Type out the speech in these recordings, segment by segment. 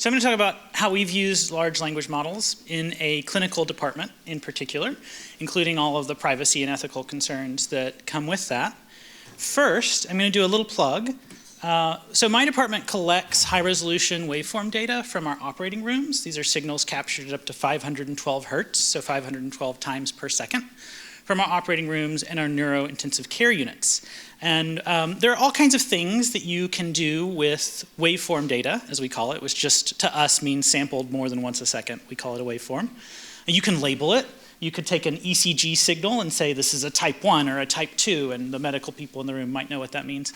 So I'm going to talk about how we've used large language models in a clinical department in particular, including all of the privacy and ethical concerns that come with that. First, I'm going to do a little plug. So my department collects high-resolution waveform data from our operating rooms. These are signals captured at up to 512 hertz, so 512 times per second, from our operating rooms and our neuro-intensive care units. And there are all kinds of things that you can do with waveform data, as we call it, which just to us means sampled more than once a second. We call it a waveform. You can label it. You could take an ECG signal and say this is a type 1 or a type 2, and the medical people in the room might know what that means.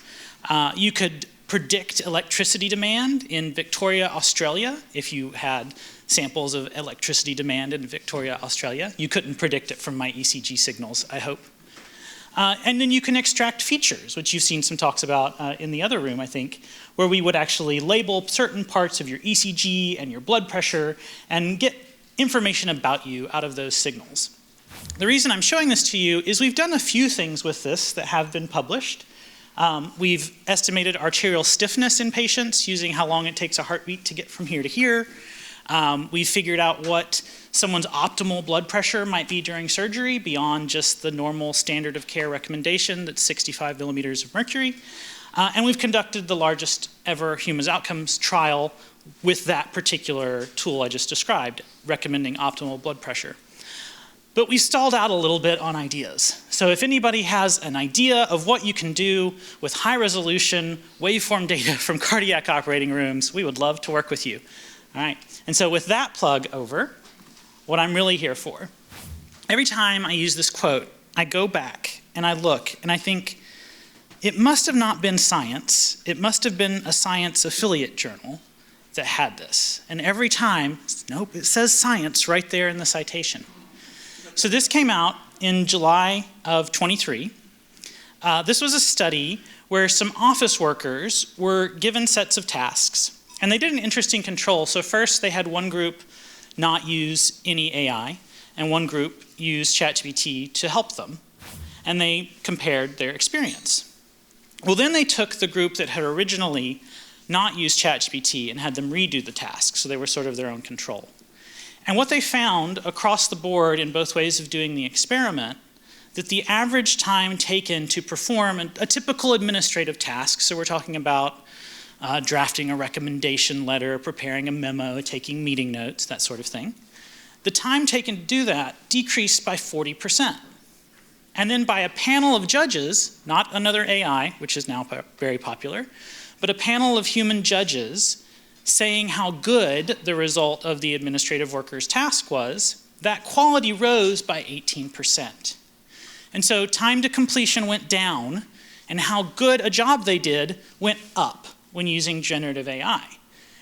You could predict electricity demand in Victoria, Australia, if you had samples of electricity demand in Victoria, Australia. You couldn't predict it from my ECG signals, I hope. And then you can extract features, which you've seen some talks about in the other room, I think, where we would actually label certain parts of your ECG and your blood pressure and get information about you out of those signals. The reason I'm showing this to you is we've done a few things with this that have been published. We've estimated arterial stiffness in patients using how long it takes a heartbeat to get from here to here. We've figured out what someone's optimal blood pressure might be during surgery beyond just the normal standard of care recommendation that's 65 millimeters of mercury. And we've conducted the largest ever human outcomes trial with that particular tool I just described, recommending optimal blood pressure. But we stalled out a little bit on ideas. So if anybody has an idea of what you can do with high resolution waveform data from cardiac operating rooms, we would love to work with you. All right, and so with that plug over, what I'm really here for, every time I use this quote, I go back and I look and I think, it must have not been Science, it must have been a Science affiliate journal that had this. And every time, nope, it says Science right there in the citation. So this came out in July of 23. This was a study where some office workers were given sets of tasks. And they did an interesting control. So first they had one group not use any AI, and one group use ChatGPT to help them. And they compared their experience. Well, then they took the group that had originally not used ChatGPT and had them redo the task. So they were sort of their own control. And what they found across the board in both ways of doing the experiment, that the average time taken to perform a typical administrative task, so we're talking about drafting a recommendation letter, preparing a memo, taking meeting notes, that sort of thing. The time taken to do that decreased by 40%. And then by a panel of judges, not another AI, which is now very popular, but a panel of human judges saying how good the result of the administrative worker's task was, that quality rose by 18%. And so time to completion went down, and how good a job they did went up when using generative AI.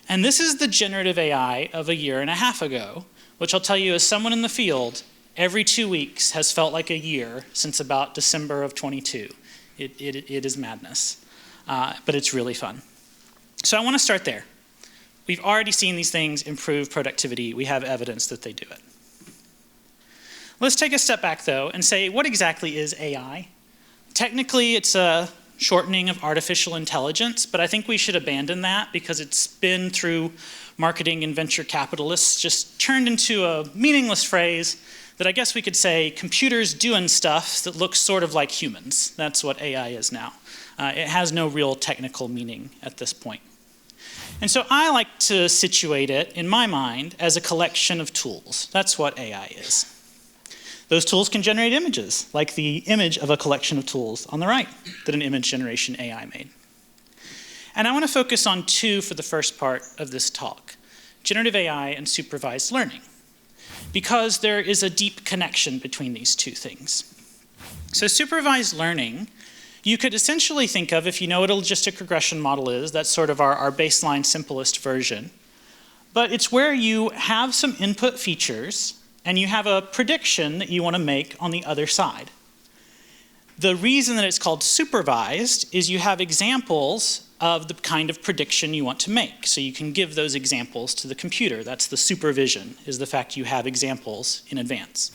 And this is the generative AI of a year and a half ago, which I'll tell you as someone in the field, every 2 weeks has felt like a year since about December of 22. It is madness, but it's really fun. So I want to start there. We've already seen these things improve productivity. We have evidence that they do it. Let's take a step back though and say, what exactly is AI? Technically, it's a shortening of artificial intelligence, but I think we should abandon that because it's been through marketing and venture capitalists just turned into a meaningless phrase that I guess we could say computers doing stuff that looks sort of like humans. That's what AI is now. It has no real technical meaning at this point. And so I like to situate it, in my mind, as a collection of tools. That's what AI is. Those tools can generate images, like the image of a collection of tools on the right that an image generation AI made. And I want to focus on two for the first part of this talk, generative AI and supervised learning, because there is a deep connection between these two things. So supervised learning, you could essentially think of, if you know what a logistic regression model is, that's sort of our baseline simplest version. But it's where you have some input features and you have a prediction that you want to make on the other side. The reason that it's called supervised is you have examples of the kind of prediction you want to make. So you can give those examples to the computer. That's the supervision, is the fact you have examples in advance.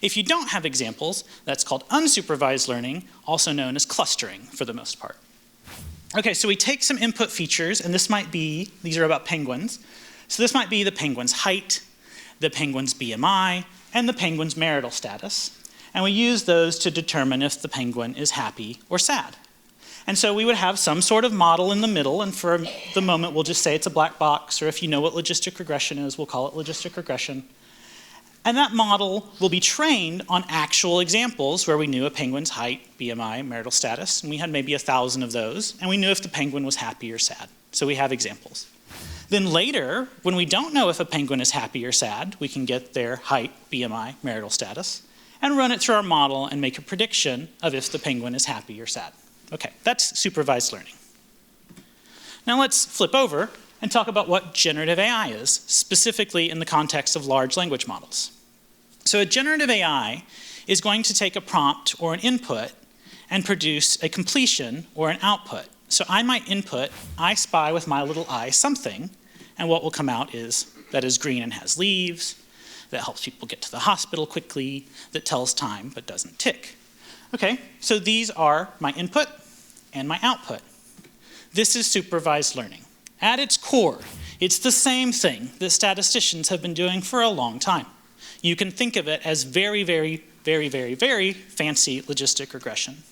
If you don't have examples, that's called unsupervised learning, also known as clustering for the most part. Okay, so we take some input features, and this might be, these are about penguins, So this might be the penguin's height, the penguin's BMI, and the penguin's marital status. And we use those to determine if the penguin is happy or sad. And so we would have some sort of model in the middle, and for the moment we'll just say it's a black box, or if you know what logistic regression is, we'll call it logistic regression. And that model will be trained on actual examples where we knew a penguin's height, BMI, marital status, and we had maybe 1,000 of those, and we knew if the penguin was happy or sad. So we have examples. Then later, when we don't know if a penguin is happy or sad, we can get their height, BMI, marital status, and run it through our model and make a prediction of if the penguin is happy or sad. Okay, that's supervised learning. Now let's flip over and talk about what generative AI is, specifically in the context of large language models. So a generative AI is going to take a prompt or an input and produce a completion or an output. So I might input, I spy with my little eye something, and what will come out is that is green and has leaves, that helps people get to the hospital quickly, that tells time but doesn't tick. Okay, so these are my input and my output. This is supervised learning. At its core, it's the same thing that statisticians have been doing for a long time. You can think of it as very, very, very, very, very fancy logistic regression.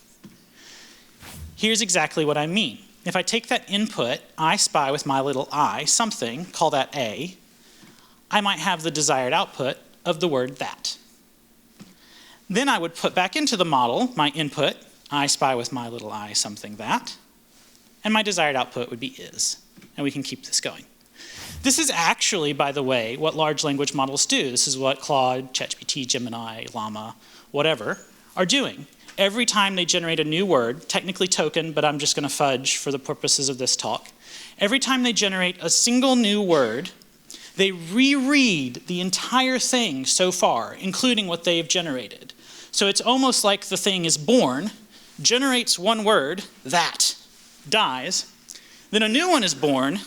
Here's exactly what I mean. If I take that input, I spy with my little eye something, call that A, I might have the desired output of the word that. Then I would put back into the model my input, I spy with my little eye something that, and my desired output would be is. And we can keep this going. This is actually, by the way, what large language models do. This is what Claude, ChatGPT, Gemini, Llama, whatever, are doing. Every time they generate a new word, technically token, but I'm just going to fudge for the purposes of this talk. Every time they generate a single new word, they reread the entire thing so far, including what they've generated. So it's almost like the thing is born, generates one word, that, dies. Then a new one is born,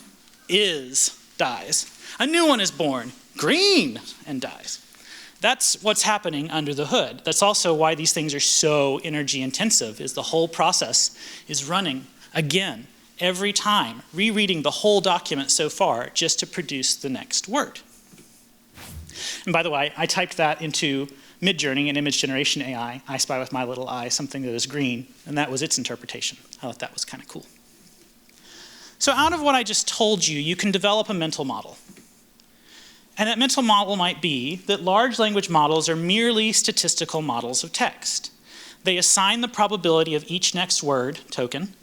is, dies. A new one is born, green, and dies. That's what's happening under the hood. That's also why these things are so energy intensive, is the whole process is running again every time, rereading the whole document so far just to produce the next word. And by the way, I typed that into Midjourney, an image generation AI. I spy with my little eye something that is green, and that was its interpretation. I thought that was kind of cool. So out of what I just told you, you can develop a mental model. And that mental model might be that large language models are merely statistical models of text. They assign the probability of each next word, token,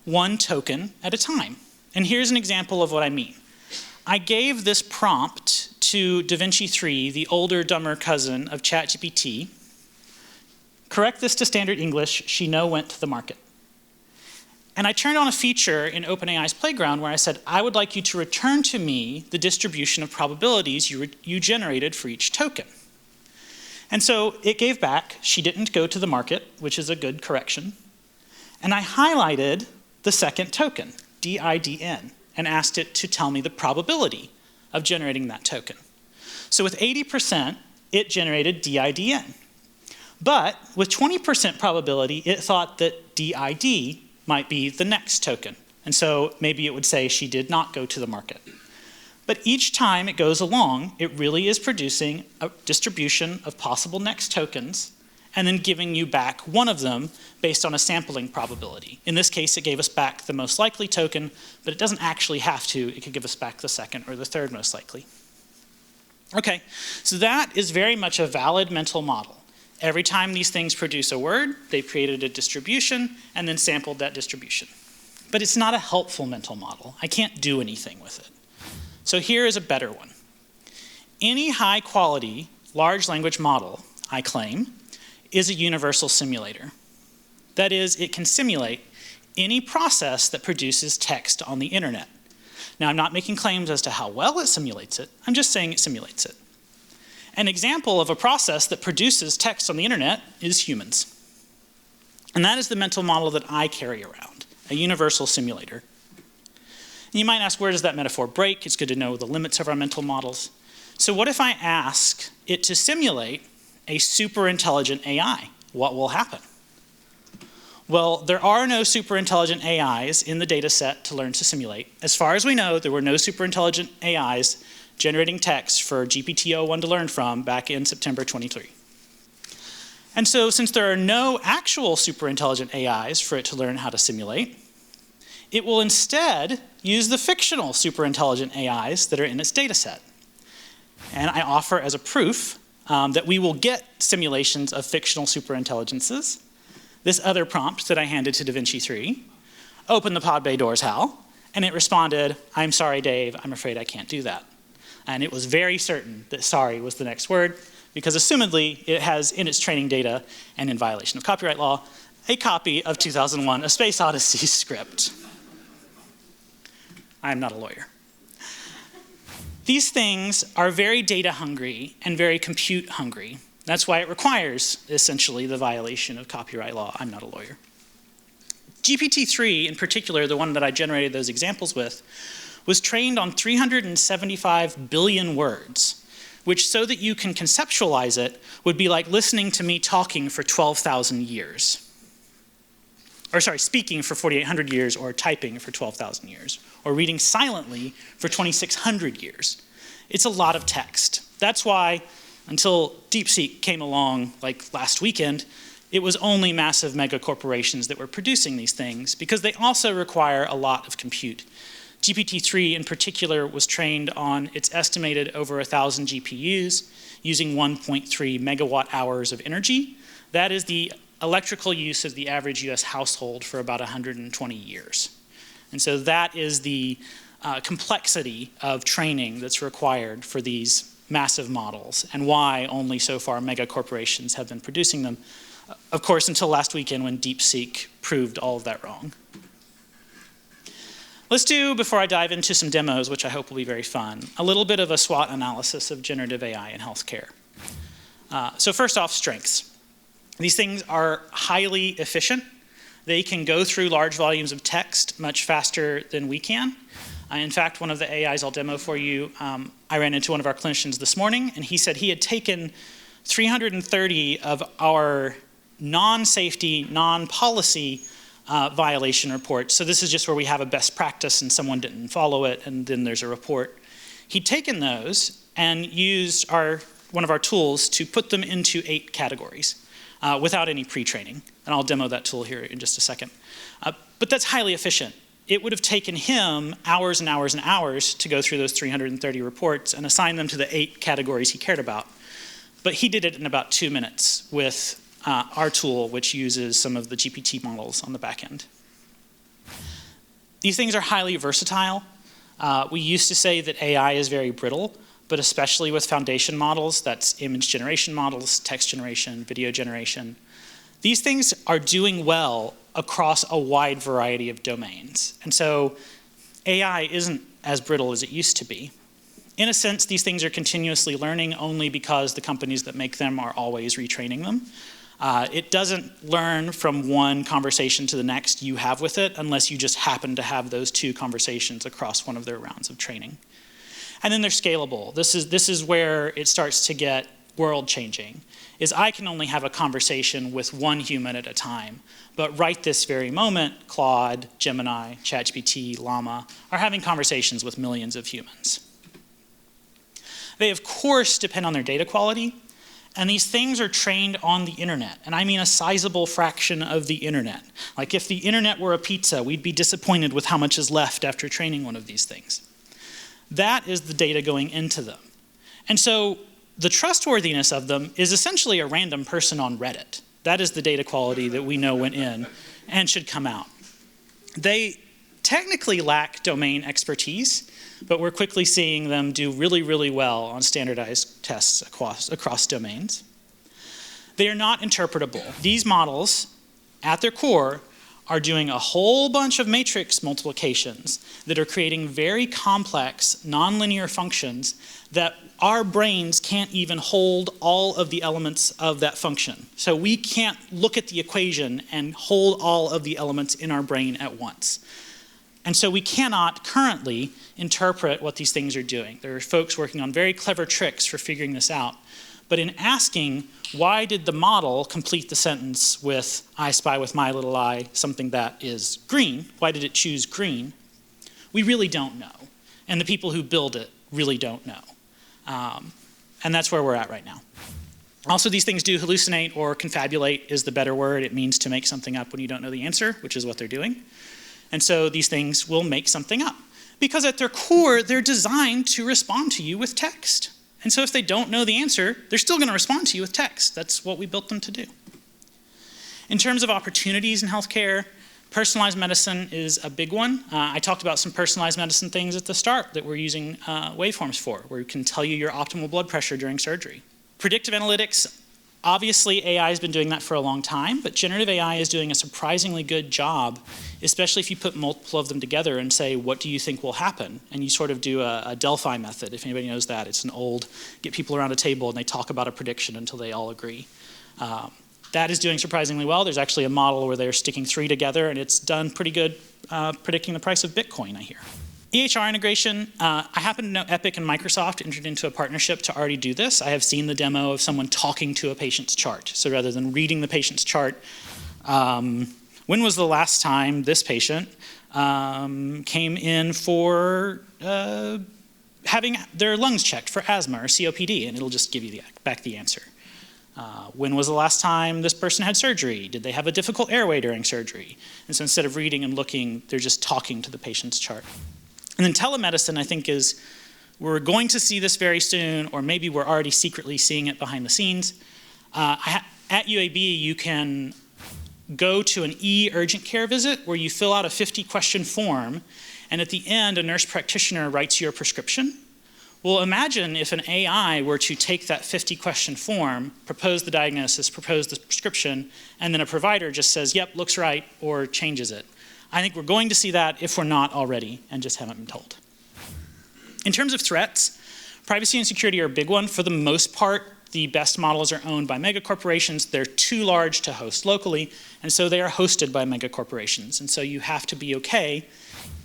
one token at a time. And here's an example of what I mean. I gave this prompt to DaVinci 3, the older, dumber cousin of ChatGPT. Correct this to standard English, she no went to the market. And I turned on a feature in OpenAI's Playground where I said, I would like you to return to me the distribution of probabilities you generated for each token. And so it gave back, she didn't go to the market, which is a good correction. And I highlighted the second token, DIDN, and asked it to tell me the probability of generating that token. So with 80%, it generated DIDN. But with 20% probability, it thought that DID might be the next token. And so maybe it would say she did not go to the market. But each time it goes along, it really is producing a distribution of possible next tokens and then giving you back one of them based on a sampling probability. In this case, it gave us back the most likely token, but it doesn't actually have to. It could give us back the second or the third most likely. Okay, so that is very much a valid mental model. Every time these things produce a word, they've created a distribution and then sampled that distribution. But it's not a helpful mental model. I can't do anything with it. So here is a better one. Any high quality large language model, I claim, is a universal simulator. That is, it can simulate any process that produces text on the internet. Now, I'm not making claims as to how well it simulates it. I'm just saying it simulates it. An example of a process that produces text on the internet is humans. And that is the mental model that I carry around, a universal simulator. And you might ask, where does that metaphor break? It's good to know the limits of our mental models. So what if I ask it to simulate a super intelligent AI? What will happen? Well, there are no superintelligent AIs in the data set to learn to simulate. As far as we know, there were no superintelligent AIs generating text for GPT-01 to learn from back in September 23. And so since there are no actual superintelligent AIs for it to learn how to simulate, it will instead use the fictional superintelligent AIs that are in its data set. And I offer as a proof that we will get simulations of fictional superintelligences this other prompt that I handed to DaVinci 3, open the pod bay doors, Hal, and it responded, I'm sorry, Dave, I'm afraid I can't do that. And it was very certain that sorry was the next word, because assumedly it has in its training data, and in violation of copyright law, a copy of 2001: A Space Odyssey script. I am not a lawyer. These things are very data hungry and very compute hungry. That's why it requires, essentially, the violation of copyright law. I'm not a lawyer. GPT-3, in particular, the one that I generated those examples with, was trained on 375 billion words, which, so that you can conceptualize it, would be like listening to me talking for 12,000 years. Or sorry, speaking for 4,800 years, or typing for 12,000 years, or reading silently for 2,600 years. It's a lot of text. That's why, until DeepSeek came along like last weekend, it was only massive mega corporations that were producing these things, because they also require a lot of compute. GPT-3 in particular was trained on its estimated over 1,000 GPUs using 1.3 megawatt hours of energy. That is the electrical use of the average US household for about 120 years. And so that is the complexity of training that's required for these massive models, and why only so far mega corporations have been producing them. Of course, until last weekend when DeepSeek proved all of that wrong. Let's do, before I dive into some demos, which I hope will be very fun, a little bit of a SWOT analysis of generative AI in healthcare. So first off, strengths. These things are highly efficient. They can go through large volumes of text much faster than we can. In fact, one of the AIs I'll demo for you, I ran into one of our clinicians this morning, and he said he had taken 330 of our non-safety, non-policy violation reports. So this is just where we have a best practice and someone didn't follow it, and then there's a report. He'd taken those and used one of our tools to put them into 8 categories without any pre-training. And I'll demo that tool here in just a second. But that's highly efficient. It would have taken him hours and hours and hours to go through those 330 reports and assign them to the 8 categories he cared about. But he did it in about 2 minutes with our tool, which uses some of the GPT models on the back end. These things are highly versatile. We used to say that AI is very brittle, but especially with foundation models, that's image generation models, text generation, video generation. These things are doing well across a wide variety of domains. And so AI isn't as brittle as it used to be. In a sense, these things are continuously learning only because the companies that make them are always retraining them. It doesn't learn from one conversation to the next you have with it unless you just happen to have those 2 conversations across one of their rounds of training. And then they're scalable. This is where it starts to get world-changing, is I can only have a conversation with one human at a time. But right this very moment, Claude, Gemini, ChatGPT, Llama are having conversations with millions of humans. They, of course, depend on their data quality. And these things are trained on the internet. And I mean a sizable fraction of the internet. Like if the internet were a pizza, we'd be disappointed with how much is left after training one of these things. That is the data going into them. And so the trustworthiness of them is essentially a random person on Reddit. That is the data quality that we know went in and should come out. They technically lack domain expertise, but we're quickly seeing them do really, really well on standardized tests across domains. They are not interpretable. These models, at their core, are doing a whole bunch of matrix multiplications that are creating very complex nonlinear functions that our brains can't even hold all of the elements of that function. So we can't look at the equation and hold all of the elements in our brain at once. And so we cannot currently interpret what these things are doing. There are folks working on very clever tricks for figuring this out. But in asking, why did the model complete the sentence with, I spy with my little eye something that is green? Why did it choose green? We really don't know. And the people who build it really don't know. And that's where we're at right now. Also, these things do hallucinate, or confabulate is the better word. It means to make something up when you don't know the answer, which is what they're doing. And so these things will make something up. Because at their core, they're designed to respond to you with text. And so if they don't know the answer, they're still going to respond to you with text. That's what we built them to do. In terms of opportunities in healthcare, personalized medicine is a big one. I talked about some personalized medicine things at the start that we're using waveforms for, where we can tell you your optimal blood pressure during surgery. Predictive analytics, obviously AI has been doing that for a long time, but generative AI is doing a surprisingly good job, especially if you put multiple of them together and say, what do you think will happen? And you sort of do a Delphi method, if anybody knows that. It's an old, get people around a table and they talk about a prediction until they all agree. That is doing surprisingly well. There's actually a model where they're sticking 3 together, and it's done pretty good predicting the price of Bitcoin, I hear. EHR integration, I happen to know Epic and Microsoft entered into a partnership to already do this. I have seen the demo of someone talking to a patient's chart. So rather than reading the patient's chart, when was the last time this patient came in for having their lungs checked for asthma or COPD, and it'll just give you back the answer. When was the last time this person had surgery? Did they have a difficult airway during surgery? And so instead of reading and looking, they're just talking to the patient's chart. And then telemedicine, I think, is, we're going to see this very soon, or maybe we're already secretly seeing it behind the scenes. At UAB, you can go to an e-urgent care visit where you fill out a 50-question form, and at the end, a nurse practitioner writes your prescription. Well, imagine if an AI were to take that 50-question form, propose the diagnosis, propose the prescription, and then a provider just says, yep, looks right, or changes it. I think we're going to see that if we're not already and just haven't been told. In terms of threats, privacy and security are a big one. For the most part, the best models are owned by mega corporations. They're too large to host locally, and so they are hosted by mega corporations. And so you have to be okay.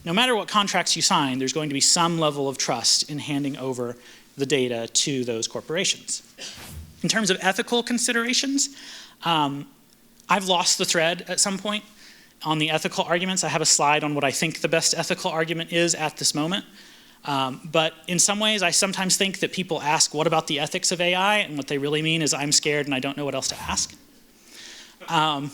No matter what contracts you sign, there's going to be some level of trust in handing over the data to those corporations. In terms of ethical considerations, I've lost the thread at some point on the ethical arguments. I have a slide on what I think the best ethical argument is at this moment. But in some ways, I sometimes think that people ask, what about the ethics of AI? And what they really mean is, I'm scared and I don't know what else to ask. And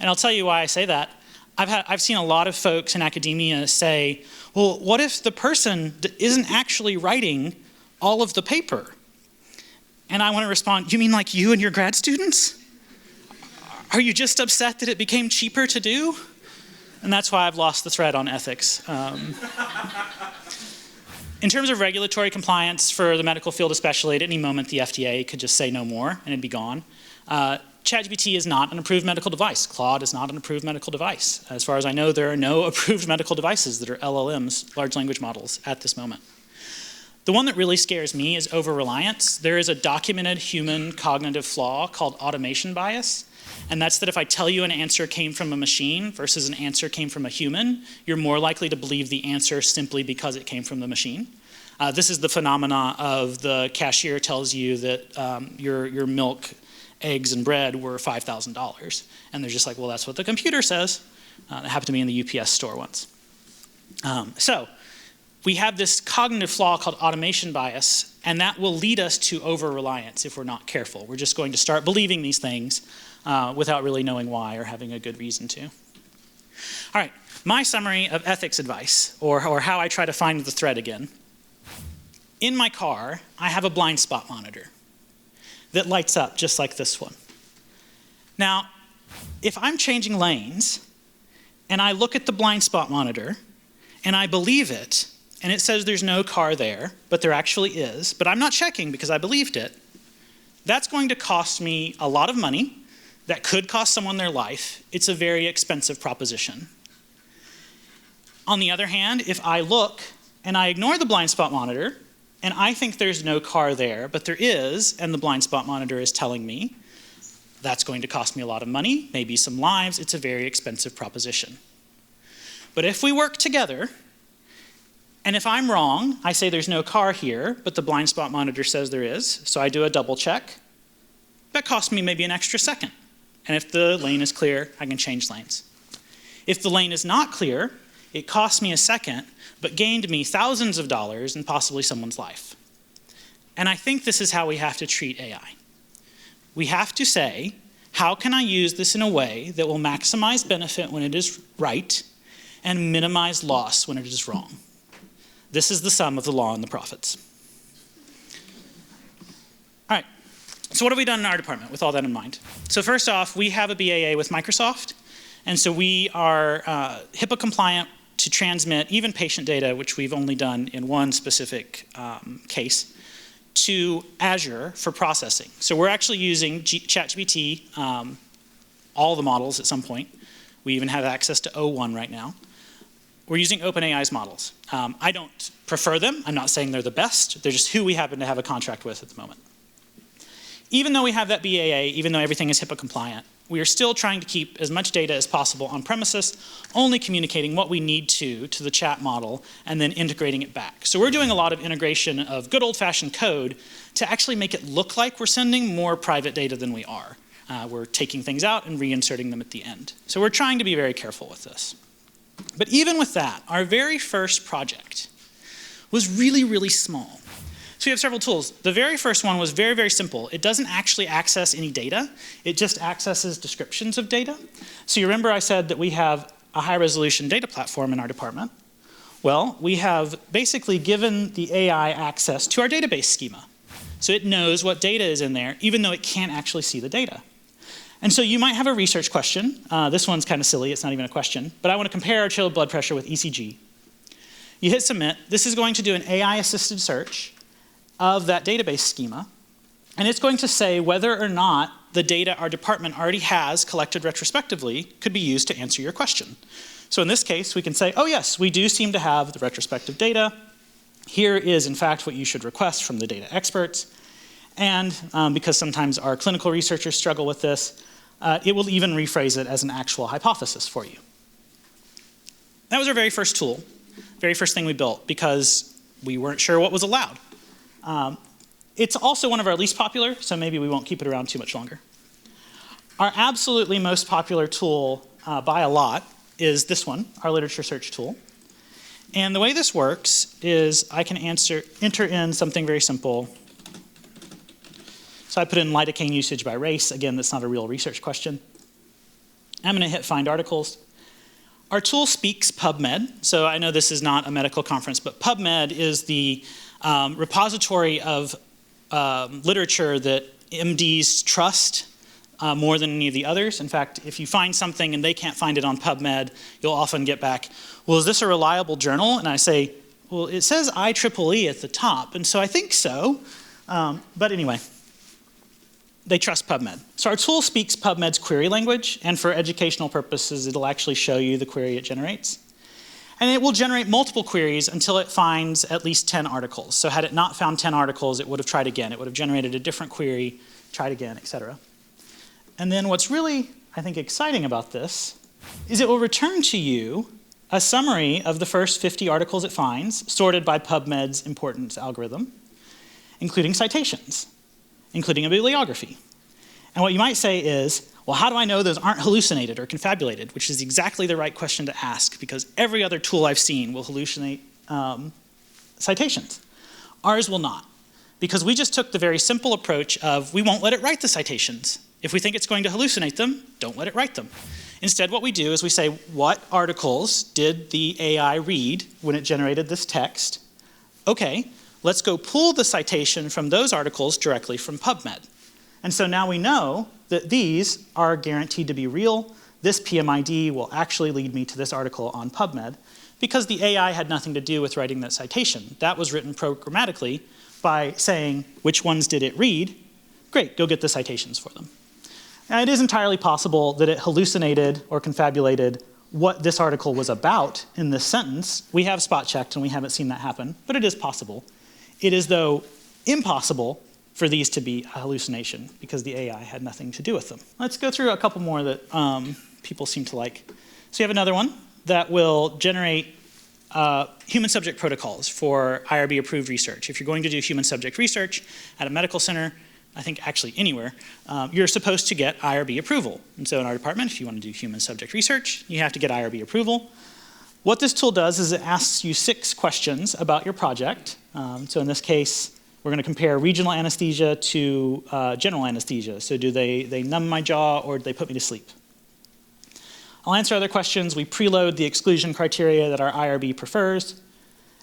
I'll tell you why I say that. I've seen a lot of folks in academia say, well, what if the person isn't actually writing all of the paper? And I want to respond, you mean like you and your grad students? Are you just upset that it became cheaper to do? And that's why I've lost the thread on ethics. In terms of regulatory compliance for the medical field especially, at any moment the FDA could just say no more and it'd be gone. ChatGPT is not an approved medical device. Claude is not an approved medical device. As far as I know, there are no approved medical devices that are LLMs, large language models, at this moment. The one that really scares me is over-reliance. There is a documented human cognitive flaw called automation bias. And that's that if I tell you an answer came from a machine versus an answer came from a human, you're more likely to believe the answer simply because it came from the machine. This is the phenomena of the cashier tells you that your milk, eggs, and bread were $5,000. And they're just like, well, that's what the computer says. That happened to me in the UPS store once. So we have this cognitive flaw called automation bias, and that will lead us to over-reliance if we're not careful. We're just going to start believing these things without really knowing why or having a good reason to. All right, my summary of ethics advice, or how I try to find the thread again. In my car, I have a blind spot monitor that lights up just like this one. Now, if I'm changing lanes, and I look at the blind spot monitor, and I believe it, and it says there's no car there, but there actually is, but I'm not checking because I believed it, that's going to cost me a lot of money. That could cost someone their life. It's a very expensive proposition. On the other hand, if I look and I ignore the blind spot monitor, and I think there's no car there, but there is, and the blind spot monitor is telling me, that's going to cost me a lot of money, maybe some lives. It's a very expensive proposition. But if we work together, And if I'm wrong, I say there's no car here, but the blind spot monitor says there is, so I do a double check. That costs me maybe an extra second. And if the lane is clear, I can change lanes. If the lane is not clear, it costs me a second, but gained me thousands of dollars and possibly someone's life. And I think this is how we have to treat AI. We have to say, how can I use this in a way that will maximize benefit when it is right and minimize loss when it is wrong? This is the sum of the law and the prophets. All right, so what have we done in our department with all that in mind? So first off, we have a BAA with Microsoft, and so we are HIPAA compliant to transmit even patient data, which we've only done in one specific case, to Azure for processing. So we're actually using ChatGPT, all the models at some point. We even have access to O1 right now. We're using OpenAI's models. I don't prefer them. I'm not saying they're the best. They're just who we happen to have a contract with at the moment. Even though we have that BAA, even though everything is HIPAA compliant, we are still trying to keep as much data as possible on premises, only communicating what we need to the chat model, and then integrating it back. So we're doing a lot of integration of good old-fashioned code to actually make it look like we're sending more private data than we are. We're taking things out and reinserting them at the end. So we're trying to be very careful with this. But even with that, our very first project was really, really small. So we have several tools. The very first one was very, very simple. It doesn't actually access any data. It just accesses descriptions of data. So you remember I said that we have a high-resolution data platform in our department? Well, we have basically given the AI access to our database schema. So it knows what data is in there, even though it can't actually see the data. And so you might have a research question. This one's kind of silly. It's not even a question. But I want to compare our chilled blood pressure with ECG. You hit submit. This is going to do an AI-assisted search of that database schema. And it's going to say whether or not the data our department already has collected retrospectively could be used to answer your question. So in this case, we can say, oh yes, we do seem to have the retrospective data. Here is, in fact, what you should request from the data experts. And because sometimes our clinical researchers struggle with this, it will even rephrase it as an actual hypothesis for you. That was our very first tool, very first thing we built, because we weren't sure what was allowed. It's also one of our least popular, so maybe we won't keep it around too much longer. Our absolutely most popular tool by a lot is this one, our literature search tool. And the way this works is I can enter in something very simple. So I put in lidocaine usage by race. Again, that's not a real research question. I'm going to hit find articles. Our tool speaks PubMed. So I know this is not a medical conference, but PubMed is the repository of literature that MDs trust more than any of the others. In fact, if you find something and they can't find it on PubMed, you'll often get back, well, is this a reliable journal? And I say, well, it says IEEE at the top, and so I think so. But anyway, they trust PubMed. So our tool speaks PubMed's query language, and for educational purposes, it'll actually show you the query it generates. And it will generate multiple queries until it finds at least 10 articles. So had it not found 10 articles, it would have tried again. It would have generated a different query, tried again, et cetera. And then what's really, I think, exciting about this is it will return to you a summary of the first 50 articles it finds, sorted by PubMed's importance algorithm, including citations, including a bibliography. And what you might say is, well, how do I know those aren't hallucinated or confabulated, which is exactly the right question to ask, because every other tool I've seen will hallucinate citations. Ours will not, because we just took the very simple approach of we won't let it write the citations. If we think it's going to hallucinate them, don't let it write them. Instead, what we do is we say, what articles did the AI read when it generated this text? Okay, let's go pull the citation from those articles directly from PubMed. And so now we know that these are guaranteed to be real. This PMID will actually lead me to this article on PubMed, because the AI had nothing to do with writing that citation. That was written programmatically by saying, which ones did it read? Great, go get the citations for them. Now, it is entirely possible that it hallucinated or confabulated what this article was about in this sentence. We have spot checked and we haven't seen that happen, but it is possible. It is, though, impossible for these to be a hallucination because the AI had nothing to do with them. Let's go through a couple more that people seem to like. So you have another one that will generate human subject protocols for IRB approved research. If you're going to do human subject research at a medical center, I think actually anywhere, you're supposed to get IRB approval. And so in our department, if you want to do human subject research, you have to get IRB approval. What this tool does is it asks you 6 questions about your project. So in this case, we're going to compare regional anesthesia to general anesthesia. So do they numb my jaw or do they put me to sleep? I'll answer other questions. We preload the exclusion criteria that our IRB prefers.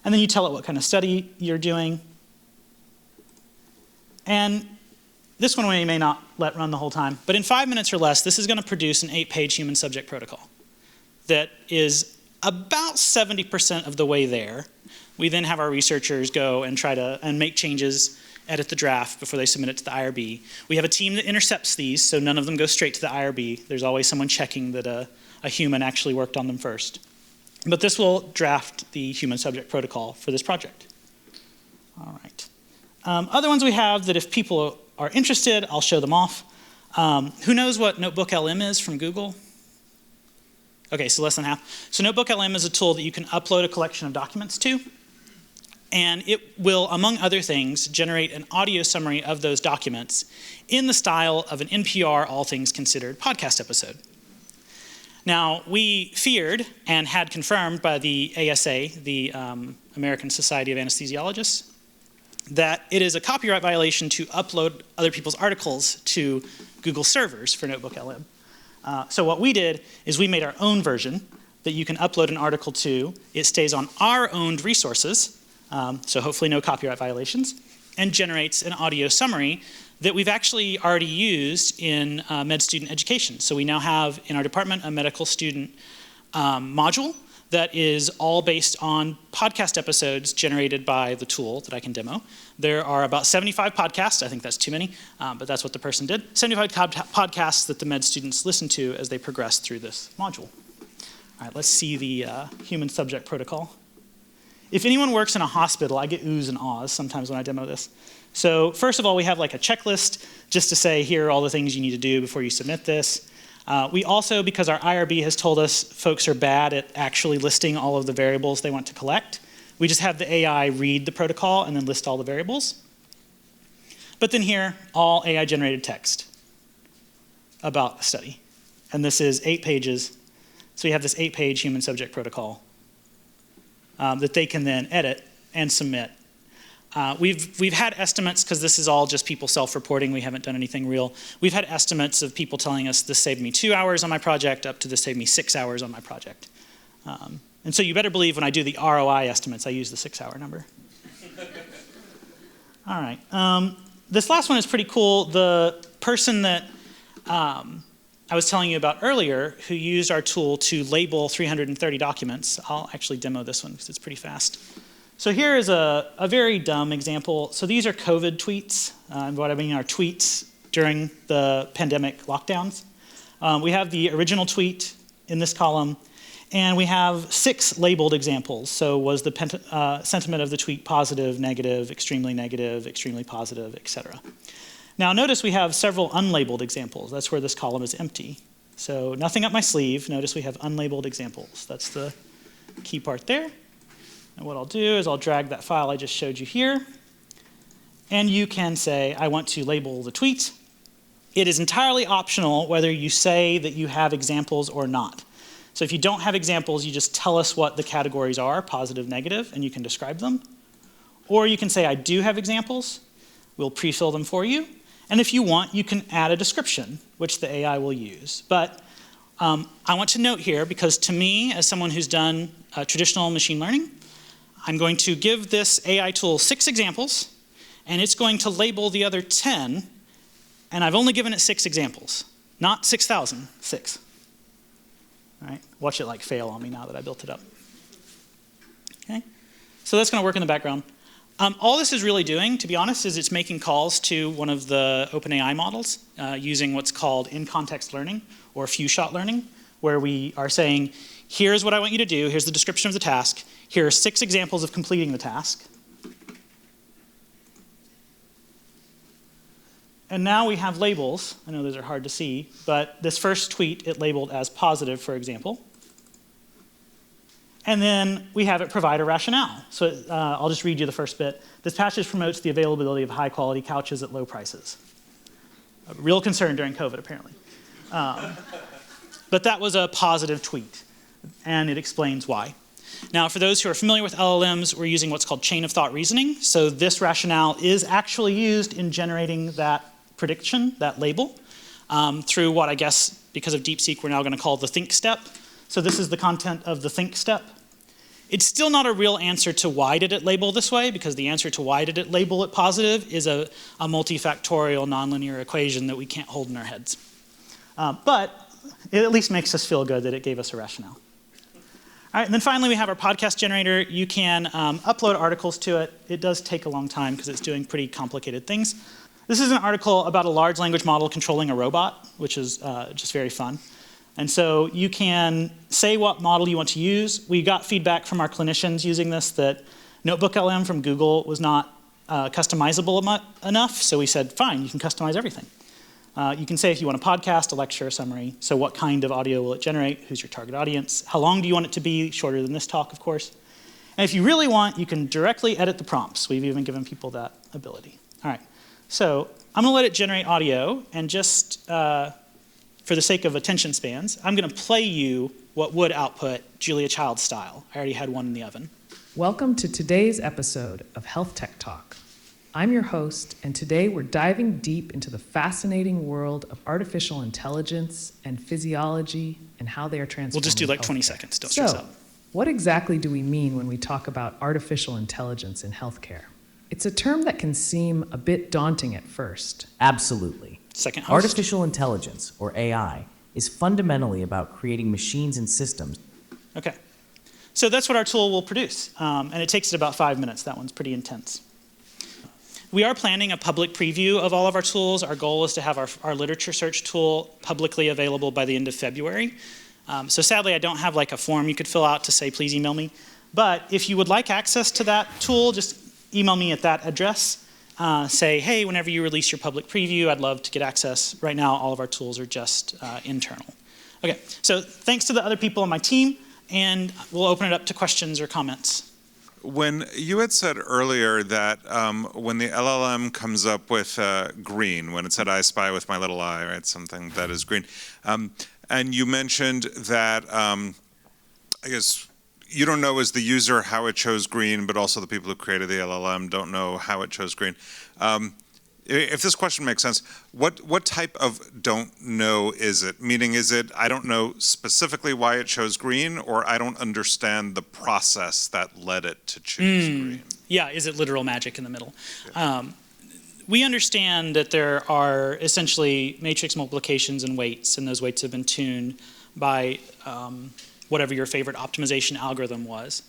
And then you tell it what kind of study you're doing. And this one we may not let run the whole time. But in 5 minutes or less, this is going to produce an 8-page human subject protocol that is about 70% of the way there. We then have our researchers go and try to make changes, edit the draft before they submit it to the IRB. We have a team that intercepts these, so none of them go straight to the IRB. There's always someone checking that a human actually worked on them first. But this will draft the human subject protocol for this project. All right. Other ones we have that if people are interested, I'll show them off. Who knows what Notebook LM is from Google? Okay, so less than half. So Notebook LM is a tool that you can upload a collection of documents to. And it will, among other things, generate an audio summary of those documents in the style of an NPR All Things Considered podcast episode. Now, we feared and had confirmed by the ASA, the American Society of Anesthesiologists, that it is a copyright violation to upload other people's articles to Google servers for Notebook LM. So what we did is we made our own version that you can upload an article to. It stays on our owned resources, so hopefully no copyright violations, and generates an audio summary that we've actually already used in med student education. So we now have in our department a medical student module that is all based on podcast episodes generated by the tool that I can demo. There are about 75 podcasts, I think that's too many, but that's what the person did. 75 podcasts that the med students listen to as they progress through this module. All right, let's see the human subject protocol. If anyone works in a hospital, I get oohs and ahs sometimes when I demo this. So first of all, we have like a checklist just to say, here are all the things you need to do before you submit this. We also, because our IRB has told us folks are bad at actually listing all of the variables they want to collect, we just have the AI read the protocol and then list all the variables. But then here, all AI-generated text about the study. And this is 8 pages. So we have this 8-page human subject protocol that they can then edit and submit. We've had estimates, because this is all just people self-reporting, we haven't done anything real. We've had estimates of people telling us this saved me 2 hours on my project up to this saved me 6 hours on my project. And so you better believe when I do the ROI estimates, I use the 6-hour number. All right. This last one is pretty cool. The person that I was telling you about earlier, who used our tool to label 330 documents, I'll actually demo this one because it's pretty fast. So here is a very dumb example. So these are COVID tweets. What I mean are tweets during the pandemic lockdowns. We have the original tweet in this column, and we have 6 labeled examples. So was the sentiment of the tweet positive, extremely positive, etc. Now notice we have several unlabeled examples. That's where this column is empty. So nothing up my sleeve. Notice we have unlabeled examples. That's the key part there. And what I'll do is I'll drag that file I just showed you here. And you can say, I want to label the tweet. It is entirely optional whether you say that you have examples or not. So if you don't have examples, you just tell us what the categories are, positive, negative, and you can describe them. Or you can say, I do have examples. We'll pre-fill them for you. And if you want, you can add a description, which the AI will use. But I want to note here, because to me, as someone who's done traditional machine learning, I'm going to give this AI tool 6 examples, and it's going to label the other 10, and I've only given it 6 examples, not 6,000, 6. All right, watch it like fail on me now that I built it up. Okay, so that's going to work in the background. All this is really doing, to be honest, is it's making calls to one of the OpenAI models using what's called in-context learning or few-shot learning, where we are saying, here's what I want you to do, here's the description of the task, here are 6 examples of completing the task. And now we have labels. I know those are hard to see, but this first tweet, it labeled as positive, for example. And then we have it provide a rationale. So I'll just read you the first bit. This passage promotes the availability of high-quality couches at low prices. A real concern during COVID, apparently. But that was a positive tweet, and it explains why. Now, for those who are familiar with LLMs, we're using what's called chain of thought reasoning. So this rationale is actually used in generating that prediction, that label, through what I guess, because of DeepSeek, we're now going to call the think step. So this is the content of the think step. It's still not a real answer to why did it label this way, because the answer to why did it label it positive is a multifactorial nonlinear equation that we can't hold in our heads. But it at least makes us feel good that it gave us a rationale. All right, and then finally we have our podcast generator. You can upload articles to it. It does take a long time because it's doing pretty complicated things. This is an article about a large language model controlling a robot, which is just very fun. And so you can say what model you want to use. We got feedback from our clinicians using this that NotebookLM from Google was not customizable enough, so we said, fine, you can customize everything. You can say if you want a podcast, a lecture, a summary. So what kind of audio will it generate? Who's your target audience? How long do you want it to be? Shorter than this talk, of course. And if you really want, you can directly edit the prompts. We've even given people that ability. All right, so I'm going to let it generate audio, and just for the sake of attention spans, I'm going to play you what would output Julia Child style. I already had one in the oven. Welcome to today's episode of Health Tech Talk. I'm your host, and today we're diving deep into the fascinating world of artificial intelligence and physiology and how they are transforming. We'll just do like 20 seconds, don't stress out. What exactly do we mean when we talk about artificial intelligence in healthcare? It's a term that can seem a bit daunting at first. Absolutely. Second host. Artificial intelligence, or AI, is fundamentally about creating machines and systems. Okay. So that's what our tool will produce. And it takes it about 5 minutes. That one's pretty intense. We are planning a public preview of all of our tools. Our goal is to have our literature search tool publicly available by the end of February. So sadly, I don't have like a form you could fill out to say, please email me. But if you would like access to that tool, just email me at that address. Say, hey, whenever you release your public preview, I'd love to get access. Right now, all of our tools are just internal. Okay, so thanks to the other people on my team, and we'll open it up to questions or comments. When you had said earlier that when the LLM comes up with green, when it said I spy with my little eye, right, something that is green, and you mentioned that, I guess, you don't know as the user how it chose green, but also the people who created the LLM don't know how it chose green. If this question makes sense, what type of don't know is it? Meaning, is it I don't know specifically why it chose green, or I don't understand the process that led it to choose green? Yeah, is it literal magic in the middle? Yeah. We understand that there are essentially matrix multiplications and weights, and those weights have been tuned by whatever your favorite optimization algorithm was.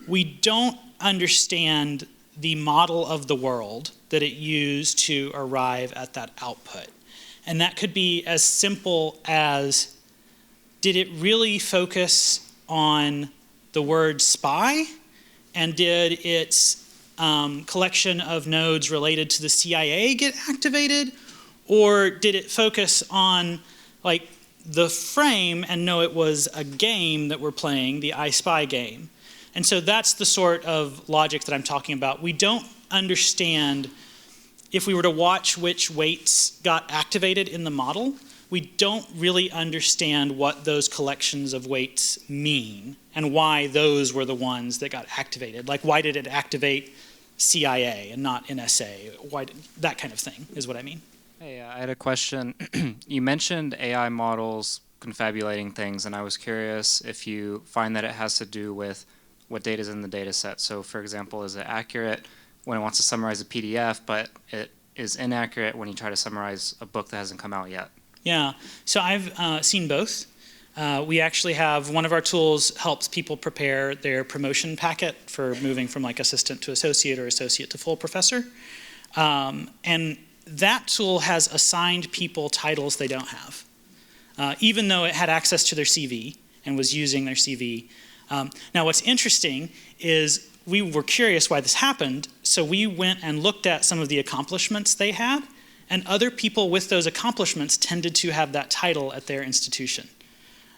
We don't understand the model of the world that it used to arrive at that output. And that could be as simple as, did it really focus on the word spy? And did its collection of nodes related to the CIA get activated? Or did it focus on like the frame and know it was a game that we're playing, the I Spy game? And so that's the sort of logic that I'm talking about. We don't understand, if we were to watch which weights got activated in the model, we don't really understand what those collections of weights mean and why those were the ones that got activated. Like, why did it activate CIA and not NSA? Why that kind of thing is what I mean. Hey, I had a question. You mentioned AI models confabulating things, and I was curious if you find that it has to do with what data is in the data set. So, for example, is it accurate when it wants to summarize a PDF, but it is inaccurate when you try to summarize a book that hasn't come out yet? Yeah, so I've seen both. We actually have, one of our tools helps people prepare their promotion packet for moving from like assistant to associate or associate to full professor. And that tool has assigned people titles they don't have, even though it had access to their CV and was using their CV. Now what's interesting is we were curious why this happened, so we went and looked at some of the accomplishments they had, and other people with those accomplishments tended to have that title at their institution.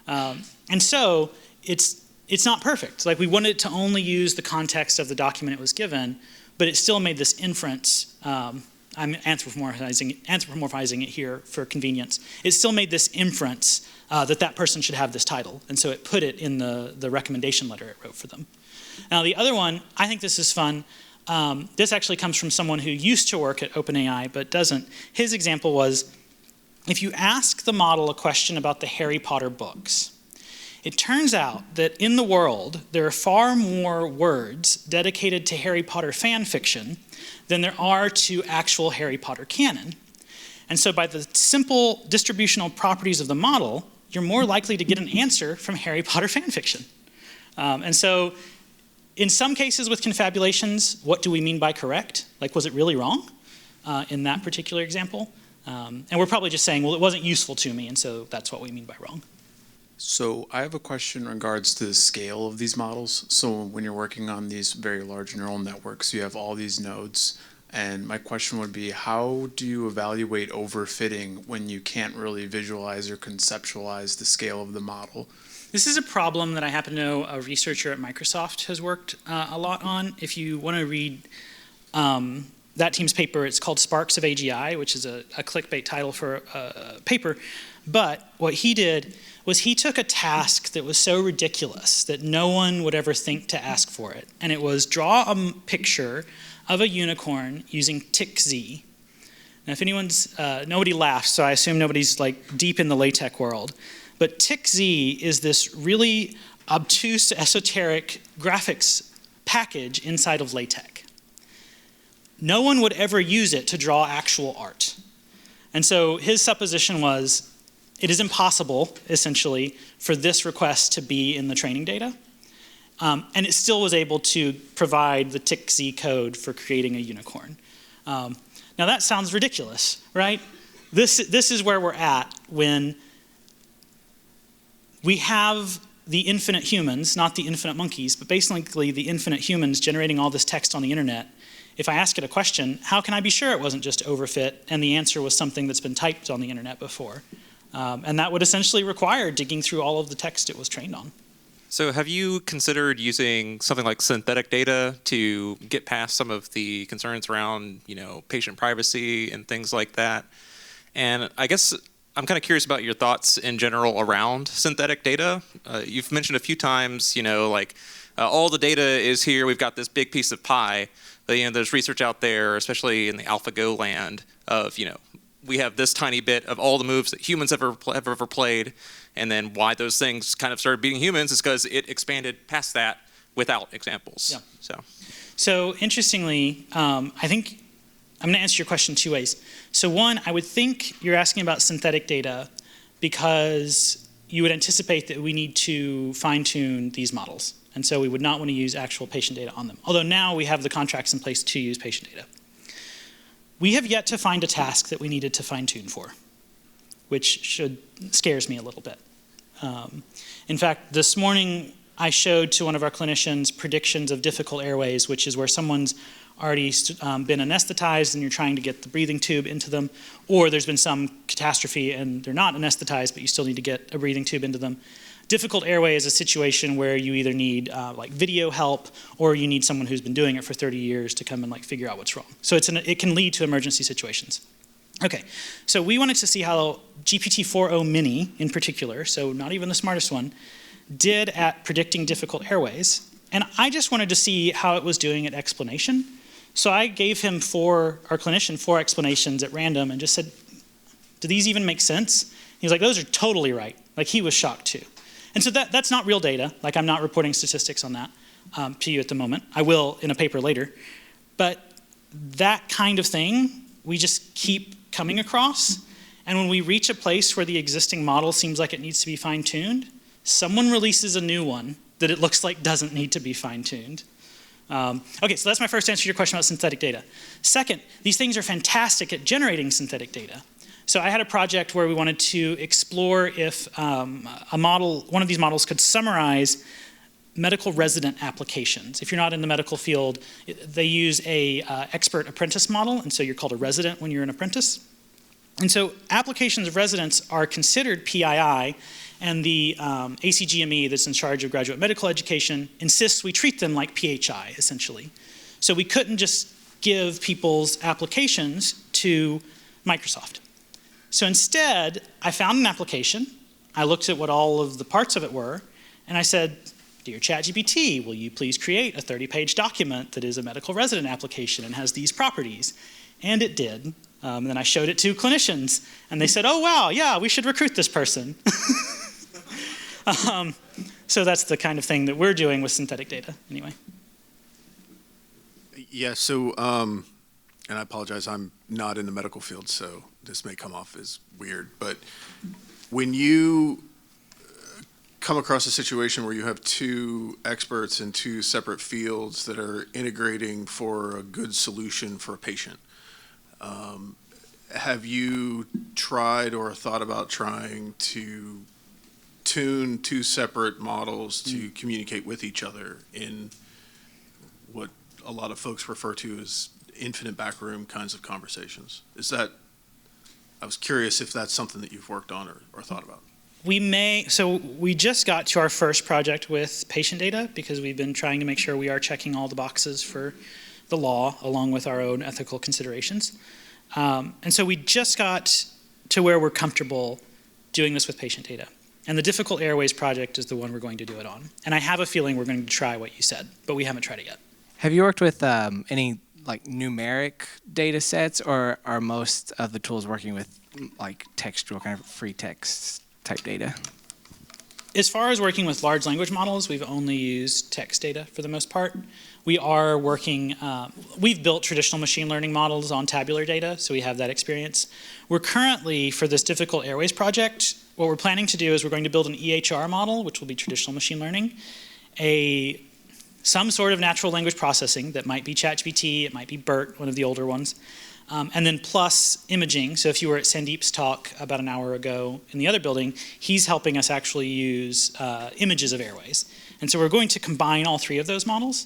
And so it's it's not perfect. Like, we wanted it to only use the context of the document it was given, but it still made this inference. I'm anthropomorphizing it here for convenience. It still made this inference that person should have this title, and so it put it in the recommendation letter it wrote for them. Now, the other one, I think this is fun. This actually comes from someone who used to work at OpenAI but doesn't. His example was, if you ask the model a question about the Harry Potter books, it turns out that in the world, there are far more words dedicated to Harry Potter fan fiction than there are to actual Harry Potter canon. And so by the simple distributional properties of the model, you're more likely to get an answer from Harry Potter fan fiction. And so in some cases with confabulations, what do we mean by correct? Like, was it really wrong in that particular example? And we're probably just saying, well, it wasn't useful to me, and so that's what we mean by wrong. So I have a question in regards to the scale of these models. So when you're working on these very large neural networks, you have all these nodes. And my question would be, how do you evaluate overfitting when you can't really visualize or conceptualize the scale of the model? This is a problem that I happen to know a researcher at Microsoft has worked a lot on. If you want to read that team's paper, it's called Sparks of AGI, which is a clickbait title for a paper. But what he did was he took a task that was so ridiculous that no one would ever think to ask for it. And it was draw a picture of a unicorn using TIC-Z. Now, if anyone's, nobody laughs, so I assume nobody's like deep in the LaTeX world. But TIC-Z is this really obtuse, esoteric graphics package inside of LaTeX. No one would ever use it to draw actual art. And so his supposition was, it is impossible, essentially, for this request to be in the training data. And it still was able to provide the TIC-Z code for creating a unicorn. Now that sounds ridiculous, right? This is where we're at when we have the infinite humans, not the infinite monkeys, but basically the infinite humans generating all this text on the internet. If I ask it a question, how can I be sure it wasn't just overfit and the answer was something that's been typed on the internet before? And that would essentially require digging through all of the text it was trained on. So have you considered using something like synthetic data to get past some of the concerns around, patient privacy and things like that? And I guess I'm kind of curious about your thoughts in general around synthetic data. You've mentioned a few times, all the data is here, we've got this big piece of pie, but there's research out there, especially in the AlphaGo land, of we have this tiny bit of all the moves that humans have ever played, and then why those things kind of started beating humans is because it expanded past that without examples. Yeah. So interestingly, I think I'm going to answer your question two ways. So one, I would think you're asking about synthetic data because you would anticipate that we need to fine-tune these models. And so we would not want to use actual patient data on them. Although now we have the contracts in place to use patient data. We have yet to find a task that we needed to fine-tune for, which scares me a little bit. In fact, this morning I showed to one of our clinicians predictions of difficult airways, which is where someone's already been anesthetized and you're trying to get the breathing tube into them, or there's been some catastrophe and they're not anesthetized, but you still need to get a breathing tube into them. Difficult airway is a situation where you either need video help or you need someone who's been doing it for 30 years to come and figure out what's wrong. So it can lead to emergency situations. Okay, so we wanted to see how GPT-4o Mini in particular, so not even the smartest one, did at predicting difficult airways. And I just wanted to see how it was doing at explanation. So I gave him our clinician, 4 explanations at random and just said, do these even make sense? He was like, those are totally right. He was shocked too. And so that's not real data. I'm not reporting statistics on that to you at the moment. I will in a paper later. But that kind of thing, we just keep coming across. And when we reach a place where the existing model seems like it needs to be fine-tuned, someone releases a new one that it looks like doesn't need to be fine-tuned. Okay, so that's my first answer to your question about synthetic data. Second, these things are fantastic at generating synthetic data. So I had a project where we wanted to explore if one of these models could summarize medical resident applications. If you're not in the medical field, they use a expert apprentice model, and so you're called a resident when you're an apprentice. And so applications of residents are considered PII, And the ACGME that's in charge of graduate medical education insists we treat them like PHI, essentially. So we couldn't just give people's applications to Microsoft. So instead, I found an application, I looked at what all of the parts of it were, and I said, "Dear ChatGPT, will you please create a 30-page document that is a medical resident application and has these properties?" And it did. And then I showed it to clinicians, and they said, "Oh, wow, yeah, we should recruit this person." So that's the kind of thing that we're doing with synthetic data, anyway. Yeah, so, and I apologize, I'm not in the medical field, so this may come off as weird, but when you come across a situation where you have two experts in two separate fields that are integrating for a good solution for a patient, have you tried or thought about trying to tune two separate models to communicate with each other in what a lot of folks refer to as infinite backroom kinds of conversations? I was curious if that's something that you've worked on or thought about. We just got to our first project with patient data because we've been trying to make sure we are checking all the boxes for the law along with our own ethical considerations. And so we just got to where we're comfortable doing this with patient data. And the Difficult Airways project is the one we're going to do it on. And I have a feeling we're going to try what you said, but we haven't tried it yet. Have you worked with any like numeric data sets, or are most of the tools working with like textual kind of free text type data? As far as working with large language models, we've only used text data for the most part. We are working, we've built traditional machine learning models on tabular data, so we have that experience. We're currently, for this Difficult Airways project, what we're planning to do is we're going to build an EHR model, which will be traditional machine learning, some sort of natural language processing that might be ChatGPT, it might be BERT, one of the older ones, and then plus imaging. So if you were at Sandeep's talk about an hour ago in the other building, he's helping us actually use images of airways. And so we're going to combine all three of those models.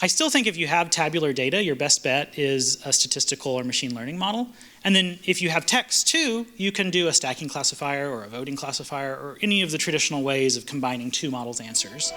I still think if you have tabular data, your best bet is a statistical or machine learning model. And then if you have text too, you can do a stacking classifier or a voting classifier or any of the traditional ways of combining two models' answers.